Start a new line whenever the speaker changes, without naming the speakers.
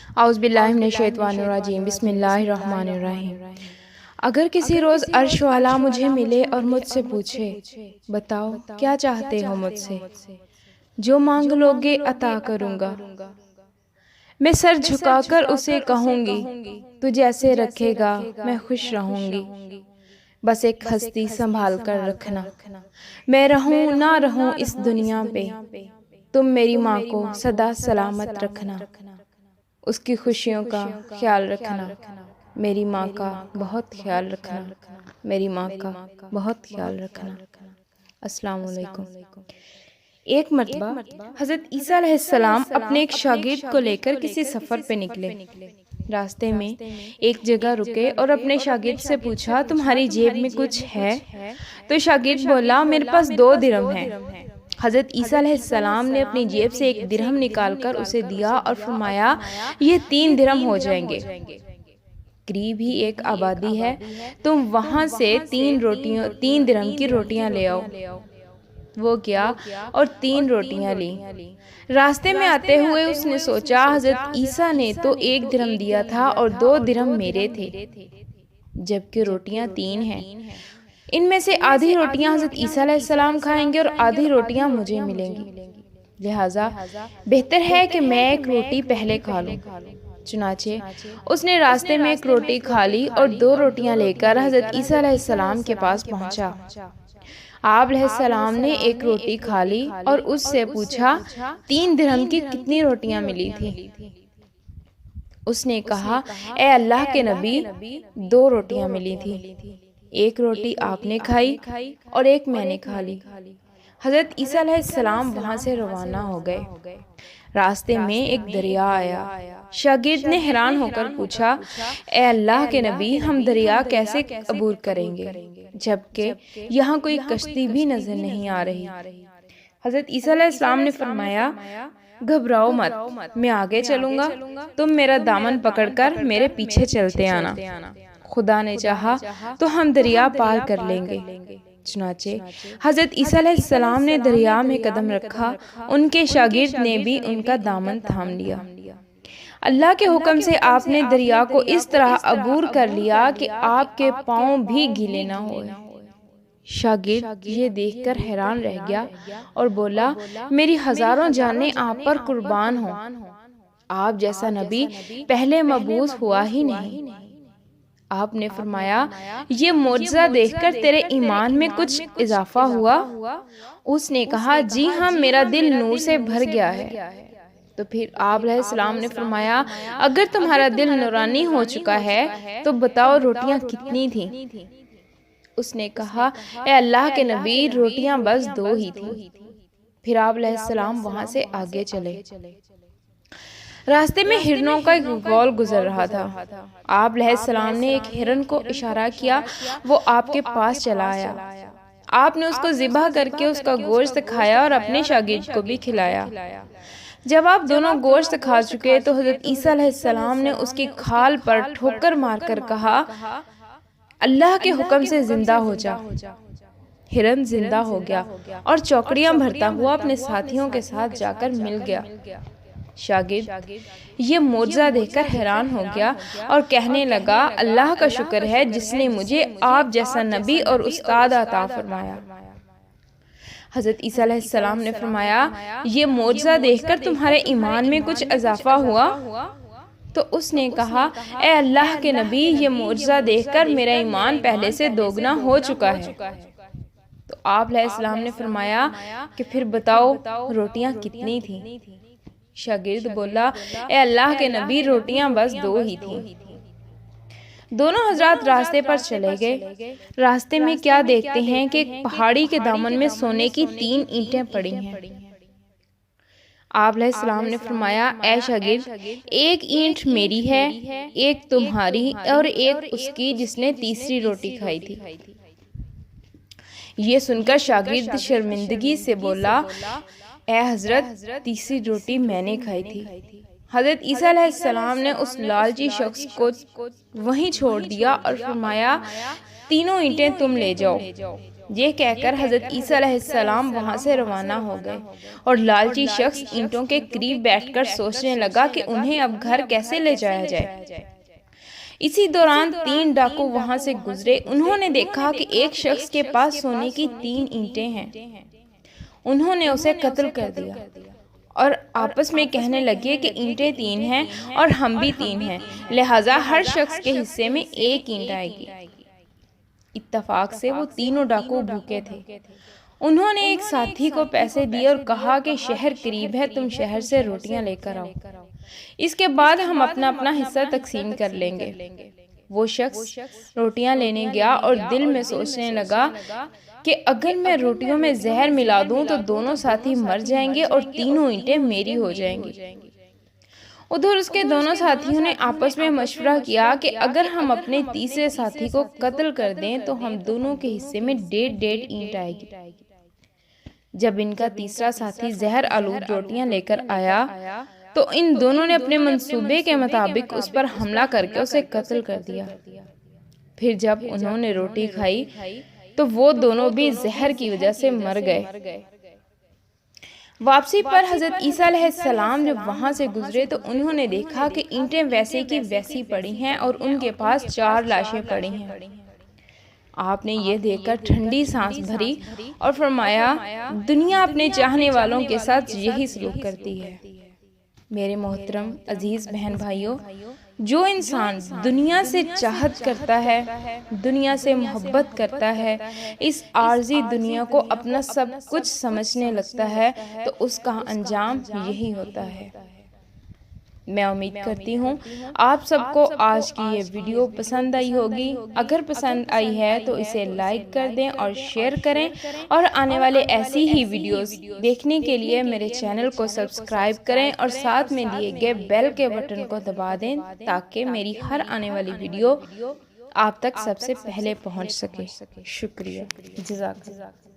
اعوذ باللہ من الشیطان الرجیم، بسم اللہ الرحمن الرحیم۔ اگر کسی روز عرش والا مجھے ملے اور مجھ سے پوچھے، بتاؤ کیا چاہتے ہو مجھ سے، جو مانگ لوگے عطا کروں گا، میں سر جھکا کر اسے کہوں گی، تو جیسے رکھے گا میں خوش رہوں گی، بس ایک ہستی سنبھال کر رکھنا، میں رہوں نہ رہوں اس دنیا پہ، تم میری ماں کو سدا سلامت رکھنا، اس کی خوشیوں کا خیال رکھنا، میری ماں کا بہت خیال رکھنا، میری ماں کا بہت خیال رکھنا۔ السلام علیکم۔ ایک مرتبہ حضرت عیسیٰ علیہ السلام اپنے ایک شاگرد کو لے کر کسی سفر پہ نکلے۔ راستے میں ایک جگہ رکے اور اپنے شاگرد سے پوچھا، تمہاری جیب میں کچھ ہے؟ تو شاگرد بولا، میرے پاس 2 درہم ہیں۔ حضرت عیسیٰ علیہ السلام نے اپنی جیب سے 1 درہم نکال کر اسے دیا اور فرمایا، یہ 3 درہم ہو جائیں گے۔ قریب ہی ایک آبادی ہے، تم وہاں سے 3 درہم کی روٹیاں لے آؤ۔ وہ گیا اور 3 روٹیاں لیں۔ راستے میں آتے ہوئے اس نے سوچا، حضرت عیسیٰ نے تو 1 درہم دیا تھا اور 2 درہم میرے تھے، جبکہ روٹیاں 3 ہیں۔ ان میں سے آدھی روٹیاں حضرت عیسیٰ علیہ السلام کھائیں گے اور آدھی روٹیاں مجھے ملیں گی، لہٰذا بہتر ہے کہ میں 1 روٹی پہلے کھا لوں۔ چنانچہ اس نے راستے میں 1 روٹی کھا لی اور 2 روٹیاں لے کر حضرت عیسیٰ علیہ السلام کے پاس پہنچا۔ آپ علیہ السلام نے 1 روٹی کھا لی اور اس سے پوچھا، 3 درہم کی کتنی روٹیاں ملی تھی؟ اس نے کہا، اے اللہ کے نبی، 2 روٹیاں ملی تھی، 1 روٹی آپ نے کھائی اور 1 میں نے کھا لی۔ حضرت عیسیٰ علیہ السلام وہاں سے روانہ ہو گئے۔ راستے میں ایک دریا آیا۔ شاگرد نے حیران ہو کر پوچھا، اے اللہ کے نبی، ہم دریا کیسے عبور کریں گے، جبکہ یہاں کوئی کشتی بھی نظر نہیں آ رہی؟ حضرت عیسیٰ علیہ السلام نے فرمایا، گھبراؤ مت، میں آگے چلوں گا، تم میرا دامن پکڑ کر میرے پیچھے چلتے آنا، خدا نے چاہا تو ہم دریا پار کر لیں گے۔ چنانچہ حضرت عیسیٰ علیہ السلام نے دریا میں قدم رکھا، ان کے شاگرد نے بھی ان کا دامن تھام لیا۔ اللہ کے حکم سے آپ نے دریا کو اس طرح عبور کر لیا کہ آپ کے پاؤں بھی گیلے نہ ہوئے۔ شاگرد یہ دیکھ کر حیران رہ گیا اور بولا، میری ہزاروں جانیں آپ پر قربان ہوں، آپ جیسا نبی پہلے مبعوث ہوا ہی نہیں۔ آپ نے فرمایا، یہ معجزہ دیکھ کر تیرے ایمان میں کچھ اضافہ ہوا؟ اس نے کہا، جی ہاں، میرا دل نور سے بھر گیا ہے۔ تو پھر آپ علیہ السلام نے فرمایا، اگر تمہارا دل نورانی ہو چکا ہے تو بتاؤ روٹیاں کتنی تھیں؟ اس نے کہا، اے اللہ کے نبی، روٹیاں بس 2 ہی تھیں۔ پھر آپ علیہ السلام وہاں سے آگے چلے۔ راستے میں ہرنوں کا ایک غول گزر رہا تھا۔ آپ علیہ السلام نے ایک ہرن کو اشارہ کیا، وہ آپ کے پاس چلا آیا۔ آپ نے اس کو ذبح کر کے اس کا گوشت کھایا اور اپنے شاگرد کو بھی کھلایا۔ جب آپ دونوں گوشت کھا چکے تو حضرت عیسیٰ علیہ السلام نے اس کی کھال پر ٹھوکر مار کر کہا، اللہ کے حکم سے زندہ ہو جا۔ ہرن زندہ ہو گیا اور چوکڑیاں بھرتا ہوا اپنے ساتھیوں کے ساتھ جا کر مل گیا۔ شاگرد یہ معجزہ دیکھ کر حیران ہو گیا اور کہنے لگا، اللہ کا شکر ہے جس نے مجھے آپ جیسا نبی اور استاد عطا فرمایا۔ حضرت عیسیٰ علیہ السلام نے فرمایا، یہ معجزہ دیکھ کر تمہارے ایمان میں کچھ اضافہ ہوا؟ تو اس نے کہا، اے اللہ کے نبی، یہ معجزہ دیکھ کر میرا ایمان پہلے سے 2 گنا ہو چکا ہے۔ تو آپ علیہ السلام نے فرمایا کہ پھر بتاؤ روٹیاں کتنی تھیں؟ شاگرد بولا، اے اللہ کے نبی، روٹیاں بس 2 ہی تھیں۔ دونوں حضرات راستے پر چلے گئے۔ راستے میں کیا دیکھتے ہیں کہ ایک پہاڑی کے دامن میں سونے کی 3 اینٹیں پڑی ہیں۔ آپ علیہ السلام نے فرمایا، اے شاگرد، 1 اینٹ میری ہے، 1 تمہاری اور 1 اس کی جس نے تیسری روٹی کھائی تھی۔ یہ سن کر شاگرد شرمندگی سے بولا، اے حضرت، تیسری روٹی میں نے کھائی تھی۔ حضرت عیسیٰ علیہ السلام نے اس لالچی شخص کو وہیں چھوڑ دیا اور فرمایا، 3 اینٹیں تم لے جاؤ، یہ کہہ کر حضرت عیسیٰ علیہ السلام وہاں سے روانہ ہو گئے اور لالچی شخص اینٹوں کے قریب بیٹھ کر سوچنے لگا کہ انہیں اب گھر کیسے لے جایا جائے۔ اسی دوران 3 ڈاکو وہاں سے گزرے۔ انہوں نے دیکھا کہ ایک شخص کے پاس سونے کی 3 اینٹیں ہیں۔ انہوں نے اسے قتل کر دیا اور آپس میں کہنے لگے کہ اینٹیں 3 ہیں اور ہم بھی 3 ہیں، لہٰذا ہر شخص کے حصے میں 1 اینٹ آئے گی۔ اتفاق سے وہ تینوں ڈاکو بھوکے تھے۔ انہوں نے ایک ساتھی کو پیسے دیے اور کہا کہ شہر قریب ہے، تم شہر سے روٹیاں لے کر آؤ، اس کے بعد ہم اپنا اپنا حصہ تقسیم کر لیں گے۔ وہ شخص روٹیاں لینے گیا اور دل میں سوچنے لگا کہ اگر میں روٹیوں میں زہر ملا دوں تو دونوں ساتھی مر جائیں گے اور تینوں اینٹیں میری ہو جائیں گی۔ ادھر اس کے دونوں ساتھیوں نے آپس میں مشورہ کیا کہ اگر ہم اپنے تیسرے ساتھی کو قتل کر دیں تو ہم دونوں کے حصے میں 1.5 اینٹ آئے گی۔ جب ان کا تیسرا ساتھی زہر آلود روٹیاں لے کر آیا تو ان دونوں نے اپنے منصوبے کے مطابق اس پر حملہ کر کے اسے قتل کر دیا۔ پھر جب انہوں نے روٹی کھائی تو وہ دونوں بھی زہر کی وجہ سے مر گئے۔ واپسی پر حضرت عیسیٰ علیہ السلام جب وہاں سے گزرے تو انہوں نے دیکھا کہ اینٹیں ویسے کی ویسی پڑی ہیں اور ان کے پاس 4 لاشیں پڑی ہیں۔ آپ نے یہ دیکھ کر ٹھنڈی سانس بھری اور فرمایا، دنیا اپنے چاہنے والوں کے ساتھ یہی سلوک کرتی ہے۔ میرے محترم عزیز بہن بھائیوں، جو انسان دنیا سے چاہت کرتا ہے، دنیا سے محبت کرتا ہے، اس عارضی دنیا کو اپنا سب کچھ سمجھنے لگتا ہے تو اس کا انجام یہی ہوتا ہے۔ میں امید کرتی ہوں آپ سب کو آج کی یہ ویڈیو پسند آئی ہوگی۔ اگر پسند آئی ہے تو اسے لائک کر دیں اور شیئر کریں، اور آنے والے ایسی ہی ویڈیوز دیکھنے کے لیے میرے چینل کو سبسکرائب کریں اور ساتھ میں دیے گئے بیل کے بٹن کو دبا دیں تاکہ میری ہر آنے والی ویڈیو آپ تک سب سے پہلے پہنچ سکے۔ شکریہ، جزاک اللہ۔